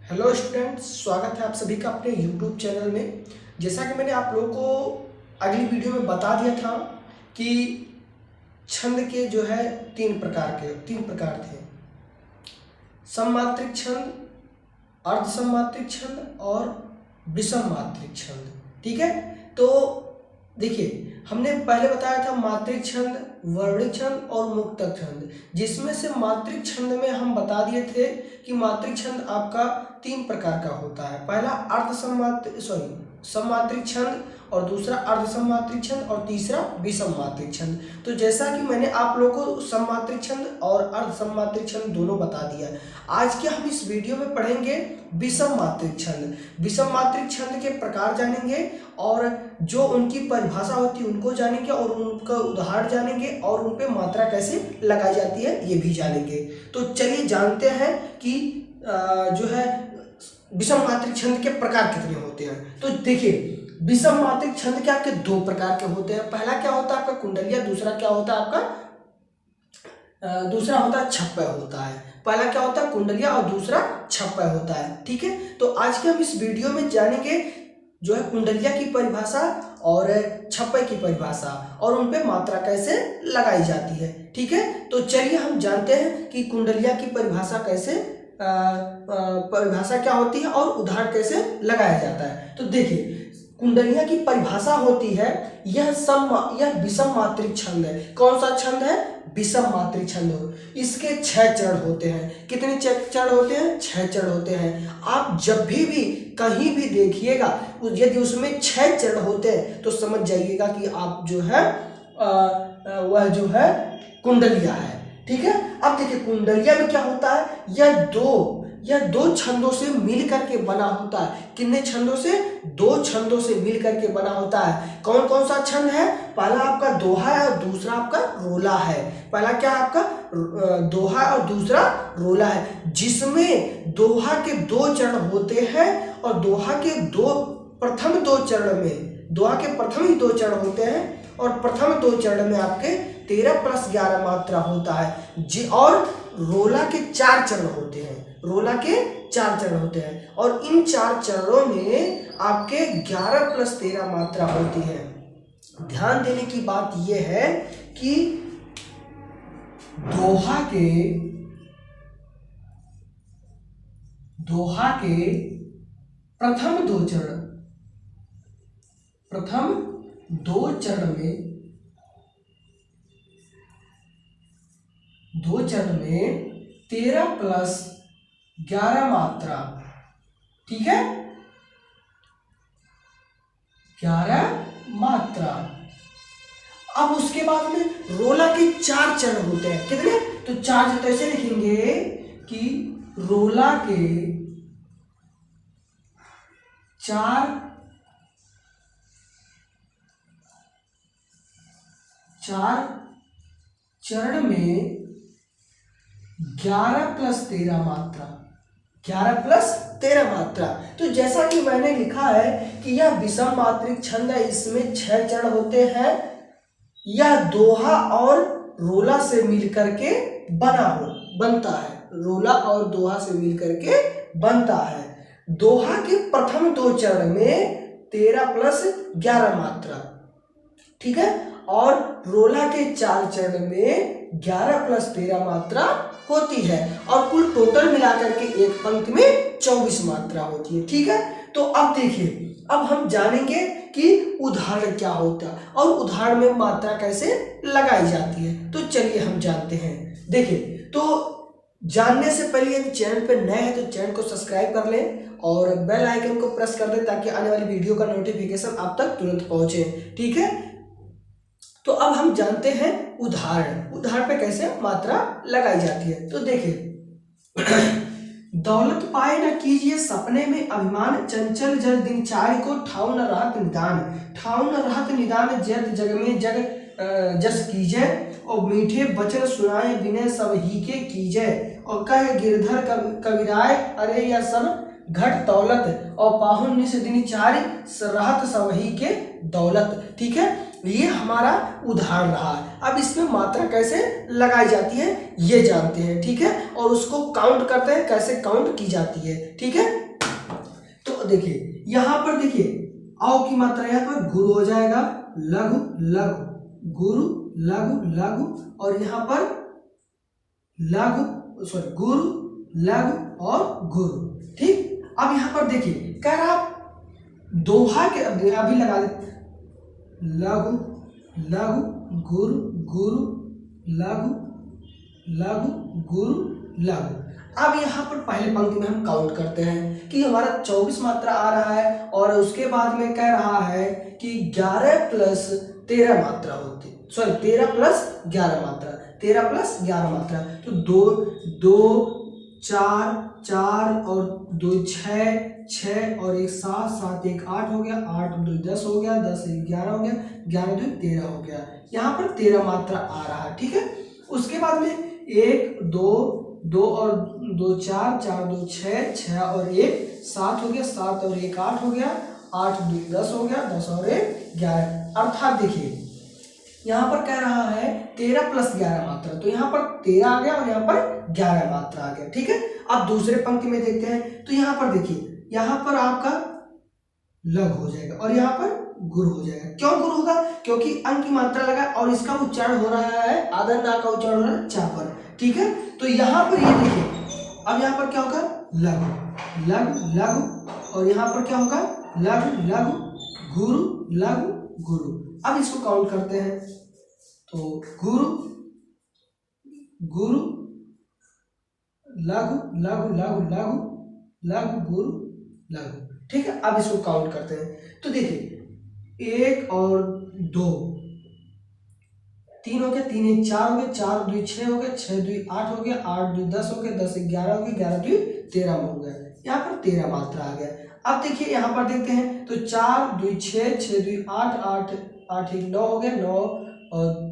Hello students, स्वागत है आप सभी का अपने यूट्यूब चैनल में। जैसा कि मैंने आप लोगों को अगली वीडियो में बता दिया था कि छंद के जो है तीन प्रकार थे। सममात्रिक छंद, अर्धसममात्रिक छंद और विषम मात्रिक छंद। ठीक है, तो देखिए हमने पहले बताया था मात्रिक छंद, वर्णिक छंद और मुक्तक छंद, जिसमें से मात्रिक छंद में हम बता दिए थे कि मात्रिक छंद आपका तीन प्रकार का होता है। पहला सममात्रिक छंद और दूसरा अर्धसममात्रिक छंद और तीसरा विषम मात्रिक छंद। तो जैसा कि मैंने आप लोगों को सममात्रिक छंद और अर्धसममात्रिक छंद दोनों बता दिया, आज के हम इस वीडियो में पढ़ेंगे विषम मात्रिक छंद। विषम मात्रिक छंद के प्रकार जानेंगे और जो उनकी परिभाषा होती है उनको जानेंगे और उनका उदाहरण जानेंगे और उन पे मात्रा कैसे लगाई जाती है ये भी जानेंगे। तो चलिए जानते हैं कि जो है विषम मात्रिक छंद के प्रकार कितने होते हैं। तो देखिए विषम मात्रिक छंद के आपके दो प्रकार के होते हैं। पहला क्या होता है आपका कुंडलिया, दूसरा क्या होता है आपका दूसरा होता है छप्पय होता है। पहला क्या होता है कुंडलिया और दूसरा छप्पय होता है। ठीक है, तो आज के हम इस वीडियो में जानेंगे जो है कुंडलिया की परिभाषा और छप्पय की परिभाषा और उन पे मात्रा कैसे लगाई जाती है। ठीक है, तो चलिए हम जानते हैं कि कुंडलिया की परिभाषा परिभाषा क्या होती है और उदाहरण कैसे लगाया जाता है। तो देखिए कुंडलिया की परिभाषा होती है यह विषम मात्रिक छंद है। कौन सा छंद है? विषम मात्रिक छंद। इसके 6 चरण होते हैं। कितने चरण होते हैं? 6 चरण होते हैं। आप जब भी कहीं भी देखिएगा यदि उसमें 6 चरण होते हैं तो समझ जाइएगा कि आप जो है वह जो है कुंडलिया है। ठीक है, अब देखिए कुंडलिया में क्या होता है, यह दो छंदों से मिल करके बना होता है। कितने छंदों से? 2 छंदों से मिल करके बना होता है। कौन कौन सा छंद है? पहला आपका दोहा है और दूसरा आपका रोला है। पहला क्या आपका दोहा और दूसरा रोला है, जिसमें दोहा के 2 चरण होते हैं और दोहा के प्रथम 2 चरण में दोहा के प्रथम ही 2 चरण होते हैं और प्रथम 2 चरण में आपके 13 + 11 मात्रा होता है और रोला के 4 चरण होते हैं। रोला के 4 चरण होते हैं और इन 4 चरणों में आपके 11 + 13 मात्रा होती है। ध्यान देने की बात यह है कि दोहा के प्रथम 2 चरण में 13 + 11 मात्रा। ठीक है, 11 मात्रा। अब उसके बाद में रोला के 4 चरण होते हैं। कितने? तो 4 चरण ऐसे लिखेंगे कि रोला के 4 चरण में 11 + 13 मात्रा। 11 + 13 मात्रा। तो जैसा कि मैंने लिखा है कि यह विषम मात्रिक छंद है, इसमें 6 चरण होते हैं। यह दोहा और रोला से मिलकर के बनता है। रोला और दोहा से मिलकर के बनता है। दोहा के प्रथम 2 चरण में 13 + 11 मात्रा। ठीक है, और रोला के 4 चरण में 11 + 13 मात्रा होती है और कुल टोटल मिलाकर के एक पंक्ति में 24 मात्रा होती है। ठीक है, तो अब देखिए अब हम जानेंगे कि उदाहरण क्या होता है और उदाहरण में मात्रा कैसे लगाई जाती है। तो चलिए हम जानते हैं। देखिए, तो जानने से पहले यदि चैनल पर नए हैं तो चैनल को सब्सक्राइब कर लें और बेल आइकन को प्रेस कर दें ताकि आने वाली वीडियो का नोटिफिकेशन आप तक तुरंत पहुंचे। ठीक है, तो अब हम जानते हैं उदाहरण पे कैसे मात्रा लगाई जाती है। तो देखिए दौलत पाए न कीजिए सपने में अभिमान, चंचल जल दिनचार्य को ठाउ न रहत निदान जग जग में जग जस कीजय और मीठे वचन सुनाए विनय सब ही के कीजय और कहे गिरधर कविराय अरे या सब घट दौलत और पाहुन से दिनी चारी रहत सबही के दौलत। ठीक है, ये हमारा उदाहरण रहा। अब इसमें मात्रा कैसे लगाई जाती है ये जानते हैं। ठीक है, और उसको काउंट करते हैं, कैसे काउंट की जाती है। ठीक है, तो देखिए यहाँ पर देखिए औ की मात्रा यहाँ पर गुरु हो जाएगा, लघु लघु गुरु लघु लघु, और यहाँ पर लघु सॉरी गुरु लघु और गुरु। ठीक, अब यहाँ पर देखिए कह रहा दोहा के अभी लगा दे, लघु लघु गुरु गुरु लघु लघु गुरु लघु। अब यहाँ पर पहले पंक्ति में हम काउंट करते हैं कि हमारा 24 मात्रा आ रहा है, और उसके बाद में कह रहा है कि 11 प्लस 13 मात्रा होती, सॉरी 13 प्लस 11 मात्रा, 13 प्लस 11 मात्रा। तो 2 4 4 और 2 6 और 1 7 7 1 8 हो गया, 8 2 10 हो गया, 10 1 11 हो गया, 11 2 13 हो गया। यहाँ पर 13 मात्रा आ रहा है। ठीक है, उसके बाद में 1 2 और 2 4 4 2 6 और 1 7 हो गया, 7 और 1 8 हो गया, 8 2 10 हो गया, 10 और 1 11। अर्थात देखिए यहाँ पर कह रहा है 13 प्लस 11 मात्रा, तो यहाँ पर 13 आ गया और यहाँ पर 11 मात्रा आ गया। ठीक है, अब दूसरे पंक्ति में देखते हैं, तो यहाँ पर देखिए यहाँ पर आपका लघु हो जाएगा और यहाँ पर गुरु हो जाएगा। क्यों गुरु होगा? क्योंकि अंक की मात्रा लगा और इसका उच्चारण हो रहा है आदर ना का उच्चारण हो रहा है चा पर। ठीक है, तो यहाँ पर ये देखिए अब यहाँ पर क्या होगा, लघु लघु लघु, और यहाँ पर क्या होगा, लघु लघु गुरु लघु गुरु। अब इसको काउंट करते हैं, तो गुरु गुरु लघु लघु लघु लघु लघु गुरु लघु। ठीक है, अब इसको काउंट करते हैं, तो देखिए 1 और 2 3 हो गया, 3 1 4 हो गया, 4 2 6 हो गया, 6 2 8 हो गया, 8 2 10 हो गया, 10 1 11 हो गया, 11 2 13 हो गया। यहाँ पर 13 मात्रा आ गया। अब देखिए यहाँ पर देखते हैं, तो 4 2 6 6 2 8 8 8 1 9 हो गया, 9 और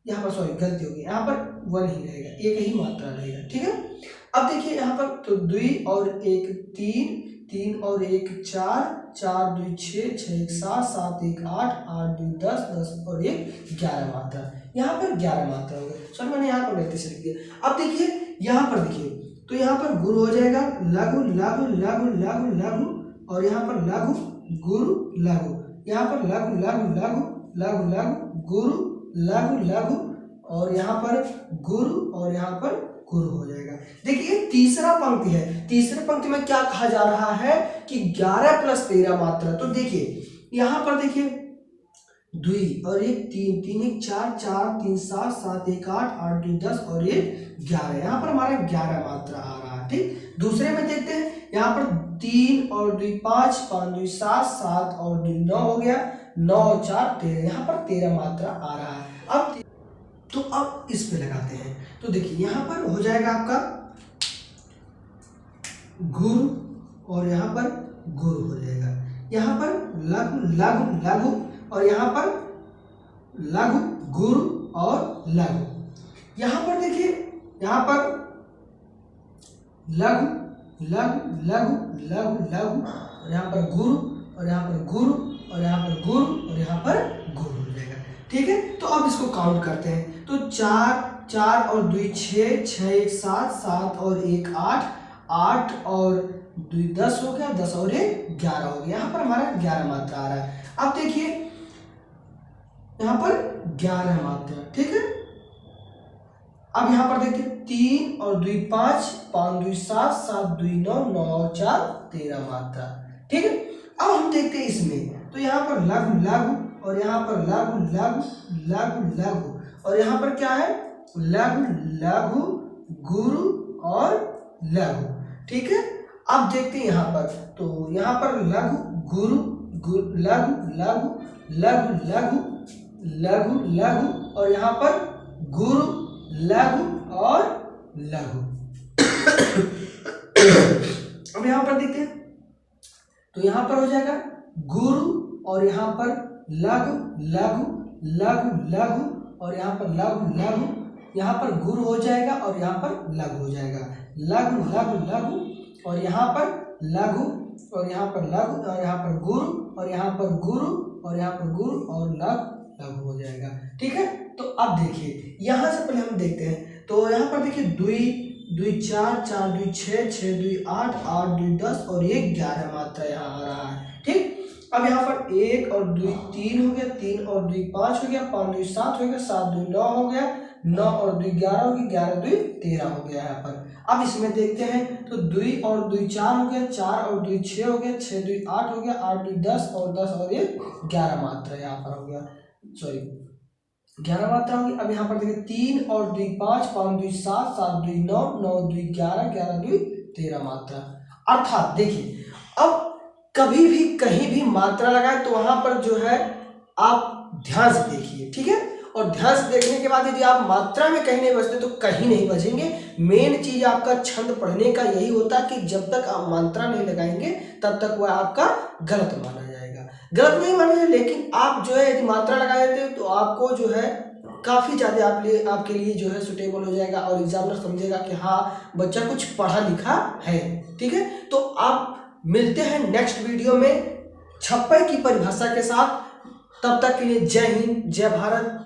यहाँ पर सॉरी गलती हो गई, यहाँ पर 1 ही रहेगा, एक ही मात्रा रहेगा। ठीक है, अब देखिए यहाँ पर तो 2 और 1 3 3 और 1 4 4 2 6 6 1 7 7 1 8 8 2 10 10 और 1 11 मात्रा। यहाँ पर 11 मात्रा हो गया, सॉरी मैंने यहाँ पर गलती से लिख दिया। अब देखिए यहाँ पर देखिए, तो यहाँ पर गुरु हो जाएगा, लघु लघु लघु लघु लघु, और यहाँ पर लघु गुरु लघु, यहाँ पर लघु लघु लघु लघु लघु गुरु लघु लघु, और यहाँ पर गुरु और यहाँ पर गुरु हो जाएगा। देखिए तीसरा पंक्ति है, तीसरे पंक्ति में क्या कहा जा रहा है कि 11 प्लस 13 मात्रा। तो देखिए यहाँ पर देखिए 2 और 1 3 3 1 4 4 3 7 7 1 8 8 2 10 और 1 11, यहाँ पर हमारा 11 मात्रा आ रहा है। ठीक, दूसरे में देखते हैं, यहाँ पर 3 और 2 5 5 2 7 7 और 2 9 हो गया, 9 और 4 13, यहाँ पर 13 मात्रा आ रहा है। अब इस पे लगाते हैं, तो देखिए यहाँ पर हो जाएगा आपका गुरु और यहाँ पर गुरु हो जाएगा, यहाँ पर लघु लघु लघु, और यहाँ पर लघु गुरु और लघु। यहाँ पर देखिए यहाँ पर लघु लघु लघु लघु लघु, और यहाँ पर गुरु और यहाँ पर गुरु और यहाँ पर गुरु और यहाँ पर गुरु हो जाएगा। ठीक है, तो अब इसको काउंट करते हैं, तो 4 4 और 2 6 6 1 7 7 और 1 8 8 और 2 10 हो गया, 10 और 1 11 हो गया, यहाँ पर हमारा 11 मात्रा आ रहा है। अब देखिए यहाँ पर 11 मात्रा। ठीक है, अब यहाँ पर देखिए 3 और 2 5 5 2 7 7 2 9 9 और 4 13 मात्रा। ठीक है, अब हम देखते हैं इसमें, तो यहाँ पर लघु लघु और यहाँ पर लघु लघु लघु लघु, और यहाँ पर क्या है, लघु लघु गुरु और लघु। ठीक है, अब देखते हैं यहाँ पर, तो यहाँ पर लघु गुरु लघु लघु लघु लघु लघु लघु, और यहाँ पर गुरु लघु और लघु। अब यहाँ पर देखते हैं, तो यहाँ पर हो जाएगा गुरु और यहाँ पर लघु लघु लघु लघु, और यहाँ पर लघु लघु, यहाँ पर गुरु हो जाएगा और यहाँ पर लघु हो जाएगा, लघु लघु लघु, और यहाँ पर लघु, और यहाँ पर लघु, और यहाँ पर गुरु, और यहाँ पर गुरु, और यहाँ पर गुरु, और लघु लघु हो जाएगा। ठीक है, तो अब देखिए यहाँ से पहले हम देखते हैं, तो यहाँ पर देखिए दुई दुई चार, चार दुई छः, छः दुई आठ, आठ दुई 10 और ये 11 मात्रा यहाँ आ रहा है। ठीक, अब यहाँ पर 1 और 2 3 हो गया, 3 और 2 5 हो गया, 5 2 7 हो गया, 7 2 9 हो गया, 9 और 2 11 हो गया, 11 2 13 हो गया यहाँ पर। अब इसमें देखते हैं तो 2 और 2 4 हो गया, 4 और 2 6 हो गया, 6 2 8 हो गया, 8 2 10 और 10 और ये 11 मात्रा यहाँ पर हो गया, सॉरी 11 मात्रा होगी। अब यहाँ पर देखिए 3 और 2 5, 5 2 7, 7 2 9, 9 2 11, 11 2 13 मात्रा। अर्थात देखिए अब कभी भी कहीं भी मात्रा लगाए तो वहां पर जो है आप ध्यान से देखिए। ठीक है, और ध्यान से देखने के बाद यदि आप मात्रा में कहीं नहीं बचते तो कहीं नहीं बचेंगे। मेन चीज आपका छंद पढ़ने का यही होता है कि जब तक आप मात्रा नहीं लगाएंगे तब तक वह आपका गलत माना जाएगा, गलत नहीं माना जाएगा। लेकिन आप जो है यदि मात्रा लगा देते हो तो आपको जो है काफ़ी ज़्यादा आपके लिए जो है सुटेबल हो जाएगा और एग्जामिनर समझेगा कि हाँ बच्चा कुछ पढ़ा लिखा है। ठीक है, तो आप मिलते हैं नेक्स्ट वीडियो में छप्पे की परिभाषा के साथ। तब तक के लिए जय हिंद, जय भारत।